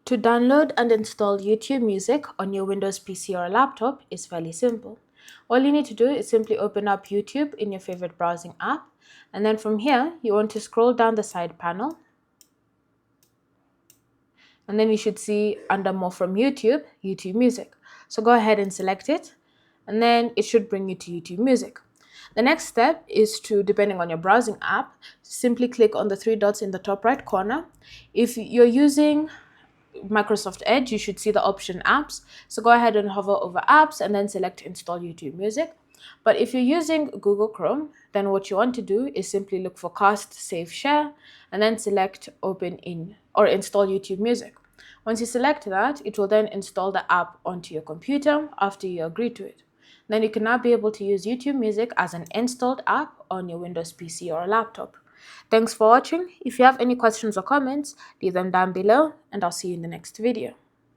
To download and install YouTube Music on your Windows PC or laptop is fairly simple. All you need to do is simply open up YouTube in your favorite browsing app, and then from here you want to scroll down the side panel, and then you should see under More from YouTube, YouTube Music. So go ahead and select it, and then it should bring you to YouTube Music. The next step is to, depending on your browsing app, simply click on the three dots in the top right corner. If you're using Microsoft Edge, you should see the option apps. So go ahead and hover over apps and then select install YouTube Music. But if you're using Google Chrome, then what you want to do is simply look for cast, save, share, and then select open in or install YouTube Music. Once you select that, it will then install the app onto your computer after you agree to it. Then you can now be able to use YouTube Music as an installed app on your Windows PC or laptop. Thanks for watching. If you have any questions or comments, leave them down below, and I'll see you in the next video.